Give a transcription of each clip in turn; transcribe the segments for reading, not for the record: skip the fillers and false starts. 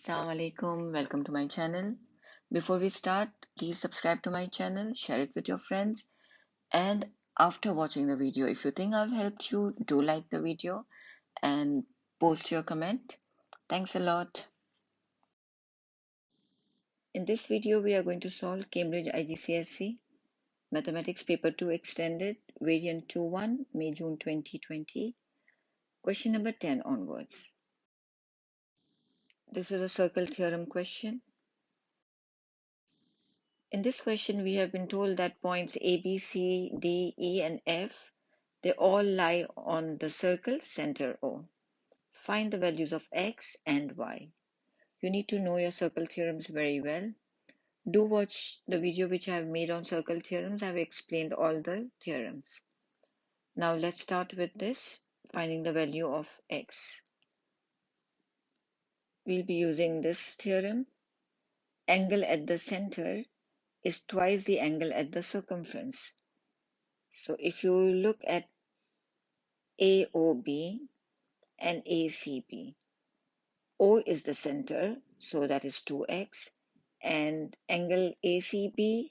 Assalamu alaikum, welcome to my channel. Before we start, please subscribe to my channel, share it with your friends, and after watching the video, if you think I've helped you, do like the video and post your comment. Thanks a lot. In this video, we are going to solve Cambridge IGCSE Mathematics Paper 2 Extended, Variant 2-1, May-June 2020. Question number 10 onwards. This is a circle theorem question. In this question, we have been told that points A, B, C, D, E, and F, they all lie on the circle center O. Find the values of X and Y. You need to know your circle theorems very well. Do watch the video which I have made on circle theorems. I have explained all the theorems. Now let's start with this, finding the value of X. We'll be using this theorem. Angle at the center is twice the angle at the circumference. So if you look at AOB and ACB, O is the center, so that is 2x, and angle ACB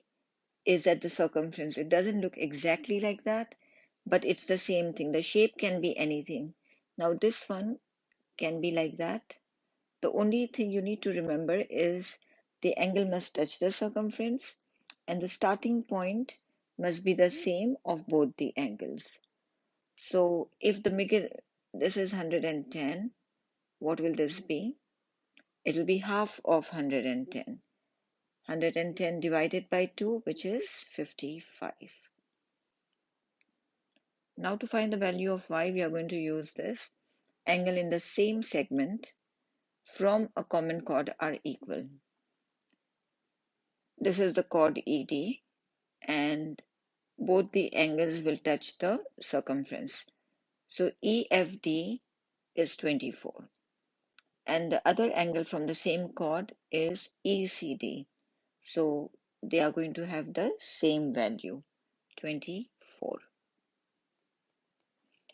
is at the circumference. It doesn't look exactly like that, but it's the same thing. The shape can be anything. Now this one can be like that. The only thing you need to remember is the angle must touch the circumference and the starting point must be the same of both the angles. So if this is 110, what will this be? It will be half of 110. 110 divided by 2, which is 55. Now to find the value of y, we are going to use this. Angle in the same segment from a common chord are equal. This is the chord ED, and both the angles will touch the circumference. So EFD is 24. And the other angle from the same chord is ECD. So they are going to have the same value, 24.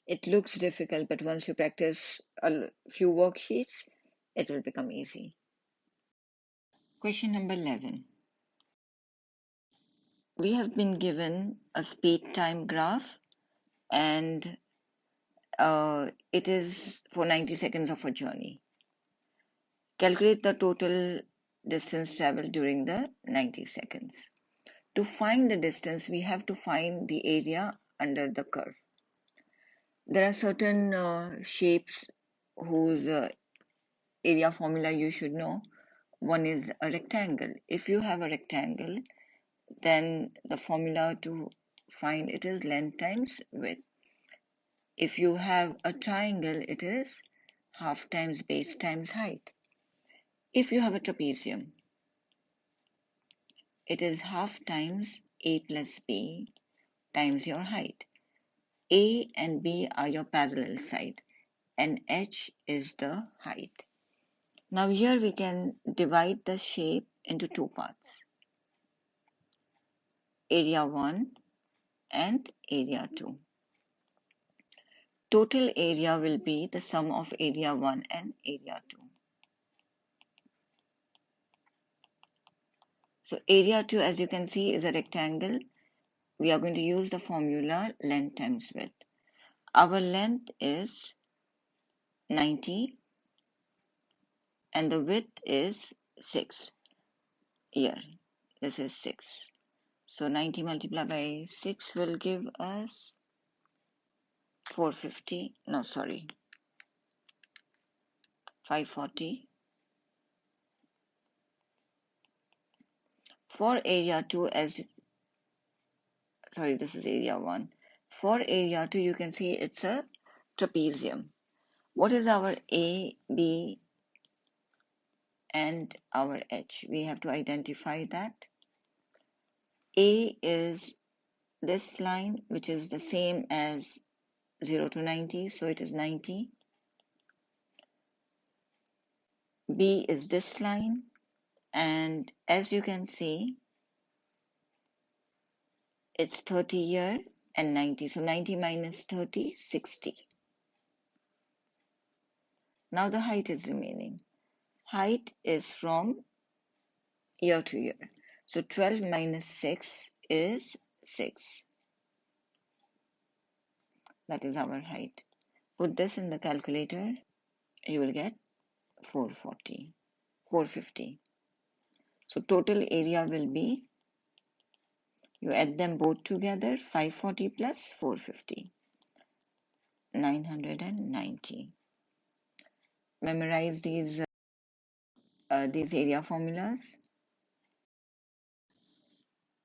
It looks difficult, but once you practice a few worksheets, it will become easy. Question number 11. We have been given a speed time graph, and it is for 90 seconds of a journey. Calculate the total distance traveled during the 90 seconds. To find the distance, we have to find the area under the curve. There are certain shapes whose area formula you should know. One is a rectangle. If you have a rectangle, then the formula to find it is length times width. If you have a triangle, it is half times base times height. If you have a trapezium, it is half times A plus B times your height. A and B are your parallel side, and H is the height. Now here we can divide the shape into two parts, area 1 and area 2. Total area will be the sum of area 1 and area 2. So area 2, as you can see, is a rectangle. We are going to use the formula length times width. Our length is 90 and the width is 6. Here, this is 6. So 90 multiplied by 6 will give us 540. For area 2, this is area 1. For area 2, you can see it's a trapezium. What is our A, B, and our H? We have to identify that. A is this line, which is the same as 0 to 90, so it is 90. B is this line, and as you can see, it's 30 here and 90. So 90 minus 30, 60. Now the height is remaining. Height is from year to year. So 12 minus 6 is 6. That is our height. Put this in the calculator, you will get 450. So total area will be, you add them both together, 540 plus 450, 990. Memorize these area formulas.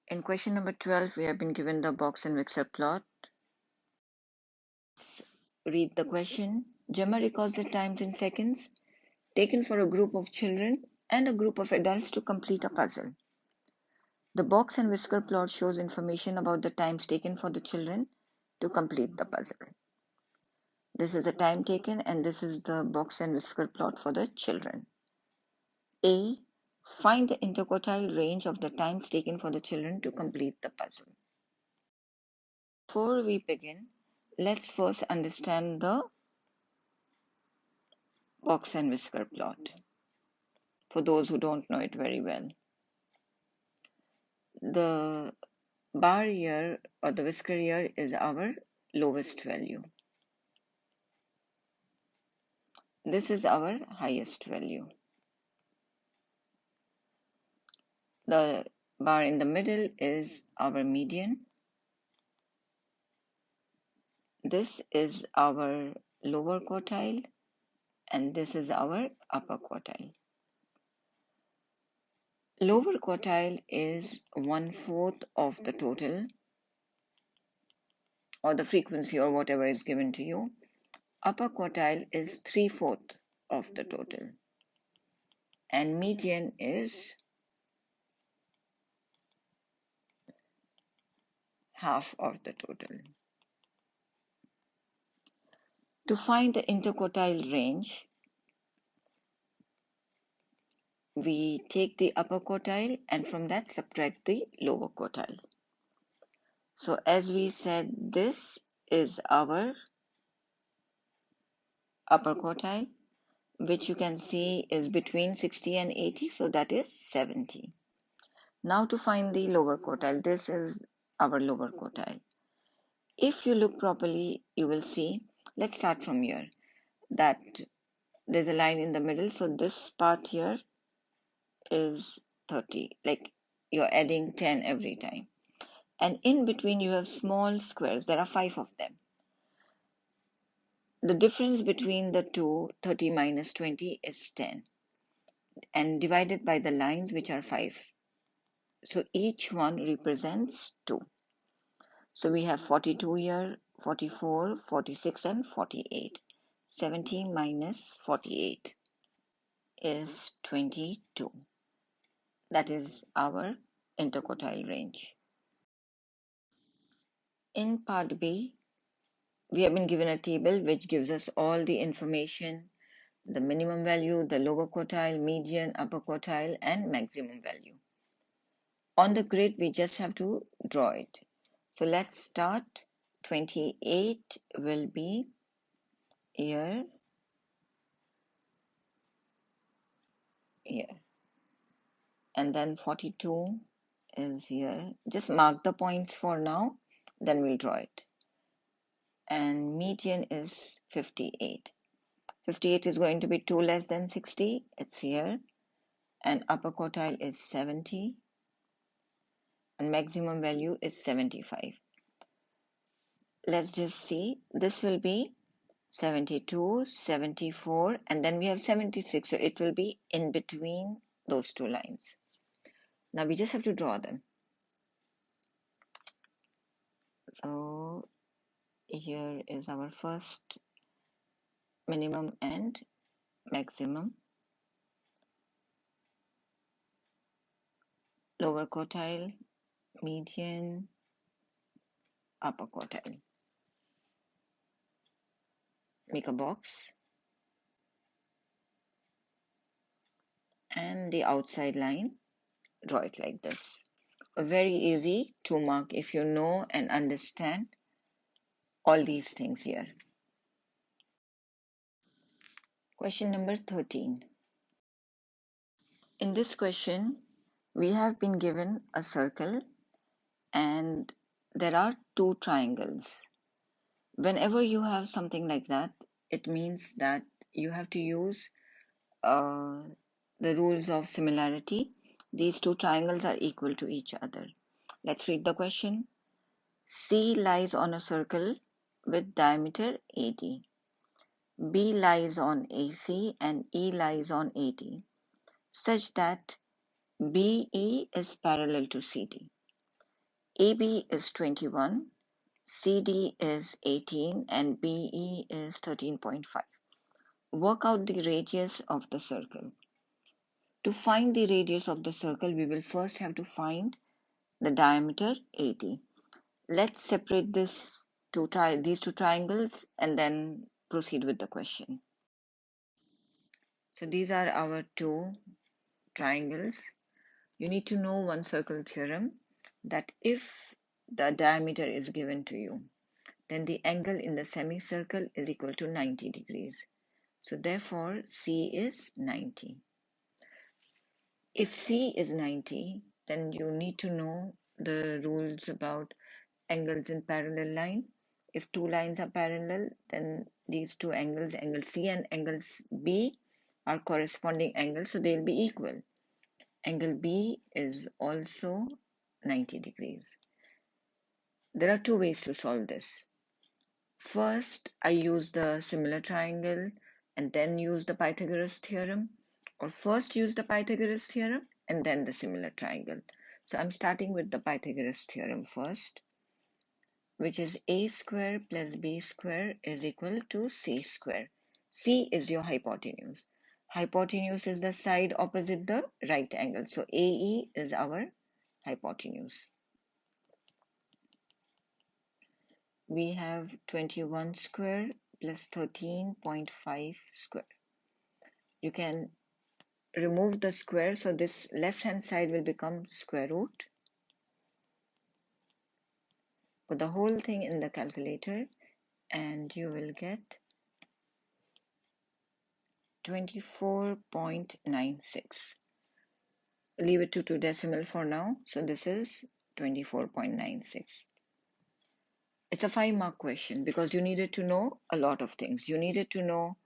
In question number 12, we have been given the box and whisker plot. Read the question. Gemma records the times in seconds taken for a group of children and a group of adults to complete a puzzle. The box and whisker plot shows information about the times taken for the children to complete the puzzle. This is the time taken and this is the box and whisker plot for the children. A. Find the interquartile range of the times taken for the children to complete the puzzle. Before we begin, let's first understand the box and whisker plot, for those who don't know it very well. The bar here or the whisker here is our lowest value. This is our highest value. The bar in the middle is our median. This is our lower quartile and this is our upper quartile. Lower quartile is 1/4 of the total, or the frequency or whatever is given to you. Upper quartile is 3/4 of the total. And median is half of the total. To find the interquartile range, we take the upper quartile and from that subtract the lower quartile. So as we said, this is our upper quartile, which you can see is between 60 and 80, so that is 70. Now to find the lower quartile, this is our lower quartile. If you look properly, you will see, let's start from here, that there's a line in the middle, so this part here is 30, like you're adding 10 every time. And in between you have small squares, there are 5 of them. The difference between the two, 30 minus 20, is 10, and divided by the lines, which are 5. So each one represents 2. So we have 42 here, 44, 46, and 48. 70 minus 48 is 22. That is our interquartile range. In part B, we have been given a table which gives us all the information, the minimum value, the lower quartile, median, upper quartile, and maximum value. On the grid, we just have to draw it. So let's start. 28 will be here, here. And then 42 is here. Just mark the points for now, then we'll draw it. And median is 58. 58 is going to be 2 less than 60. It's here. And upper quartile is 70. And maximum value is 75. Let's just see. This will be 72, 74, and then we have 76. So it will be in between those two lines. Now we just have to draw them. So here is our first minimum and maximum. Lower quartile, median, upper quartile. Make a box. And the outside line, draw it like this. Very easy to mark if you know and understand all these things here. Question number 13. In this question, we have been given a circle and there are two triangles. Whenever you have something like that, it means that you have to use uh, the rules of similarity. These two triangles are equal to each other. Let's read the question. C lies on a circle with diameter AD. B lies on AC and E lies on AD, such that BE is parallel to CD. AB is 21, CD is 18, and BE is 13.5. Work out the radius of the circle. To find the radius of the circle, we will first have to find the diameter AD. Let's separate these two triangles and then proceed with the question. So these are our two triangles. You need to know one circle theorem, that if the diameter is given to you, then the angle in the semicircle is equal to 90 degrees. So therefore, C is 90. If C is 90, then you need to know the rules about angles in parallel line. If two lines are parallel, then these two angles, angle C and angle B, are corresponding angles, so they'll be equal. Angle B is also 90 degrees. There are two ways to solve this. First, I use the similar triangle and then use the Pythagoras theorem, or first use the Pythagoras theorem and then the similar triangle. So I'm starting with the Pythagoras theorem first, which is a square plus b square is equal to c square. C is your hypotenuse. Hypotenuse is the side opposite the right angle. So AE is our hypotenuse. We have 21 square plus 13.5 square. You can remove the square, so this left hand side will become square root. Put the whole thing in the calculator and you will get 24.96. Leave it to 2 decimal for now, so this is 24.96. It's a 5-mark question because you needed to know a lot of things. You needed to know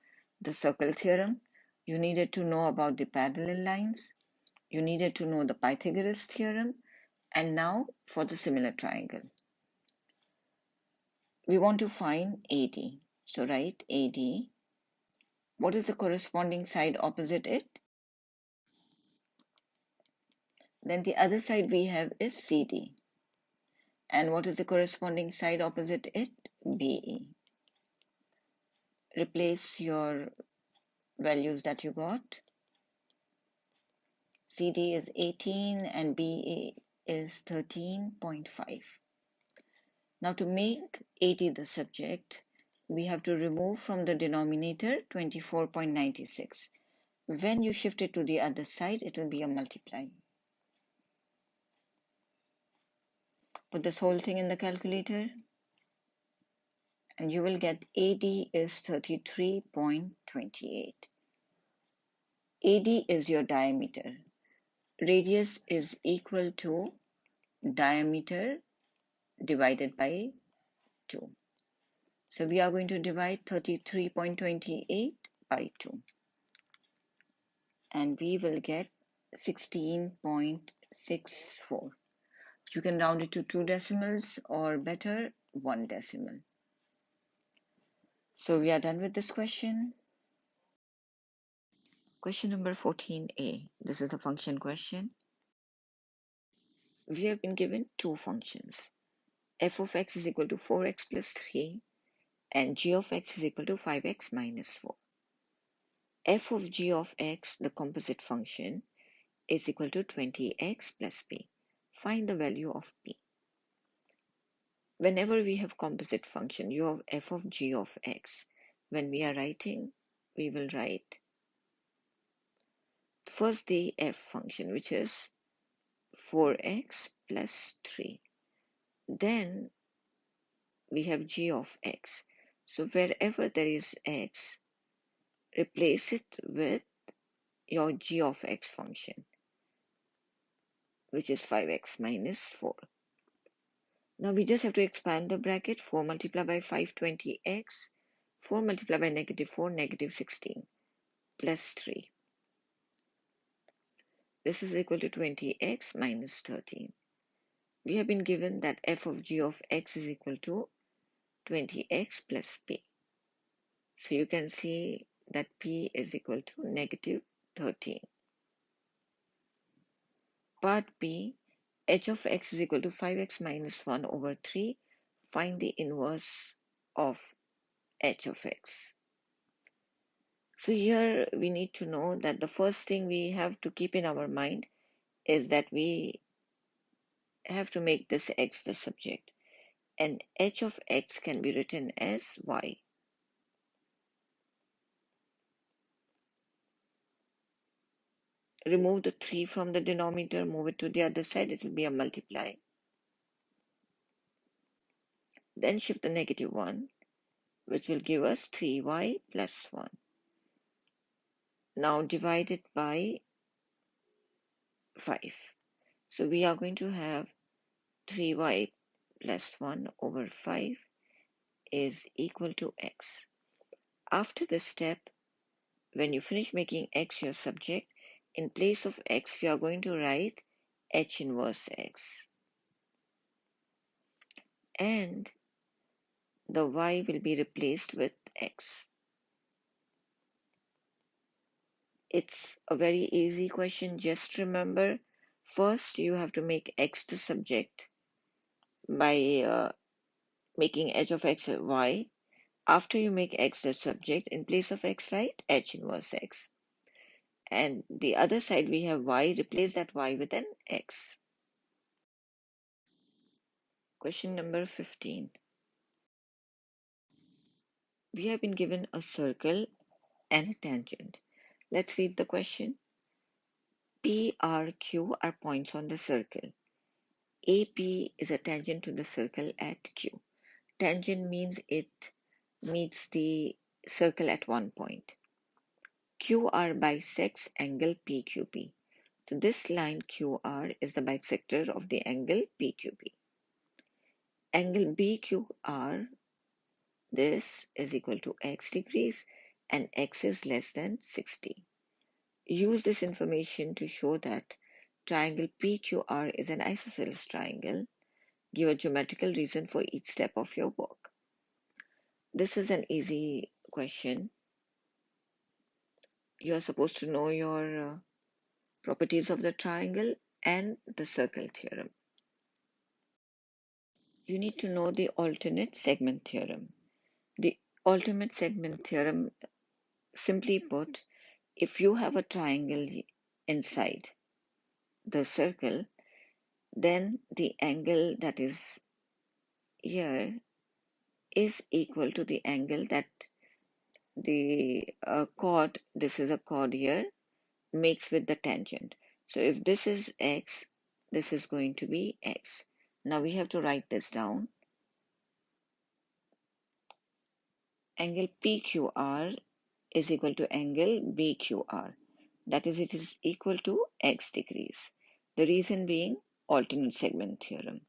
the circle theorem, you needed to know about the parallel lines, you needed to know the Pythagoras theorem, and now for the similar triangle. We want to find AD. So write AD. What is the corresponding side opposite it? Then the other side we have is CD. And what is the corresponding side opposite it? BE. Replace your values that you got. CD is 18 and BE is 13.5. Now to make 80 the subject, we have to remove from the denominator 24.96. When you shift it to the other side, it will be a multiply. Put this whole thing in the calculator and you will get AD is 33.28. AD is your diameter. Radius is equal to diameter divided by 2. So we are going to divide 33.28 by 2. And we will get 16.64. You can round it to 2 decimals or better 1 decimal. So we are done with this question. Question number 14a. This is a function question. We have been given two functions. F of x is equal to 4x plus 3 and g of x is equal to 5x minus 4. F of g of x, the composite function, is equal to 20x plus p. Find the value of p. Whenever we have composite function, you have f of g of x. When we are writing, we will write first the f function, which is 4x plus 3. Then we have g of x. So wherever there is x, replace it with your g of x function, which is 5x minus 4. Now we just have to expand the bracket. 4 multiplied by 5, 20x. 4 multiplied by negative 4, negative 16, plus 3. This is equal to 20x minus 13. We have been given that f of g of x is equal to 20x plus p. So you can see that p is equal to negative 13. Part B, h of x is equal to 5x minus 1 over 3. Find the inverse of h of x. So here we need to know that the first thing we have to keep in our mind is that we have to make this x the subject, and h of x can be written as y. Remove the 3 from the denominator, move it to the other side, it will be a multiply. Then shift the negative 1, which will give us 3y plus 1. Now divide it by 5. So we are going to have 3y plus 1 over 5 is equal to x. After this step, when you finish making x your subject, in place of x, we are going to write h inverse x. And the y will be replaced with x. It's a very easy question. Just remember, first you have to make x the subject by making h of x y. After you make x the subject, in place of x, write h inverse x. And the other side we have y, replace that y with an x. Question number 15. We have been given a circle and a tangent. Let's read the question. P, R, Q are points on the circle. AP is a tangent to the circle at Q. Tangent means it meets the circle at one point. QR bisects angle PQP. So this line QR is the bisector of the angle PQP. Angle BQR, this is equal to x degrees and x is less than 60. Use this information to show that triangle PQR is an isosceles triangle. Give a geometrical reason for each step of your work. This is an easy question. You are supposed to know your properties of the triangle and the circle theorem. You need to know the alternate segment theorem. The alternate segment theorem, simply put, if you have a triangle inside the circle, then the angle that is here is equal to the angle that the chord, this is a chord here, makes with the tangent. So if this is x, this is going to be x. Now we have to write this down. Angle PQR is equal to angle BQR. That is, it is equal to x degrees. The reason being alternate segment theorem.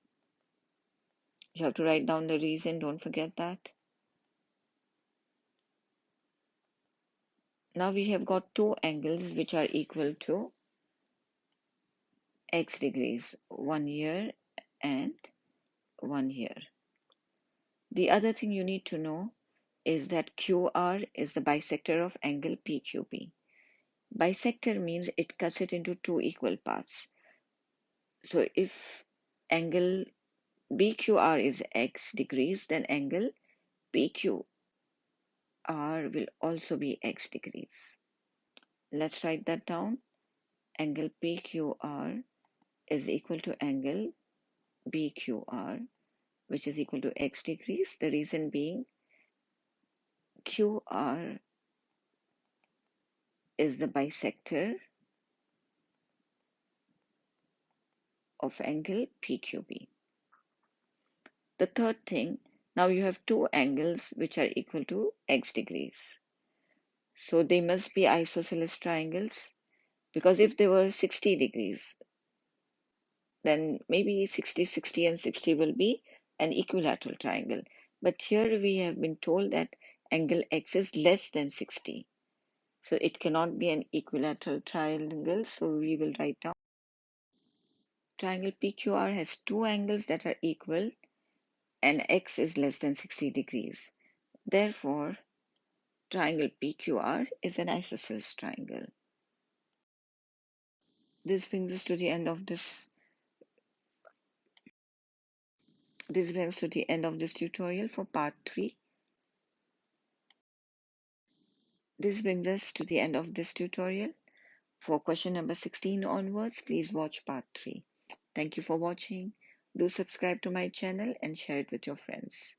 You have to write down the reason, don't forget that. Now we have got two angles which are equal to x degrees, one here and one here. The other thing you need to know is that QR is the bisector of angle PQP. Bisector means it cuts it into two equal parts. So if angle BQR is x degrees, then angle PQR will also be x degrees. Let's write that down. Angle PQR is equal to angle BQR, which is equal to x degrees. The reason being QR is the bisector of angle PQB. The third thing, now you have two angles which are equal to x degrees. So they must be isosceles triangles. Because if they were 60 degrees, then maybe 60, 60, and 60 will be an equilateral triangle. But here we have been told that angle X is less than 60. So it cannot be an equilateral triangle. So we will write down triangle PQR has two angles that are equal and X is less than 60 degrees. Therefore, triangle PQR is an isosceles triangle. This brings us to the end of this tutorial for part 3. This brings us to the end of this tutorial. For question number 16 onwards, please watch part 3. Thank you for watching. Do subscribe to my channel and share it with your friends.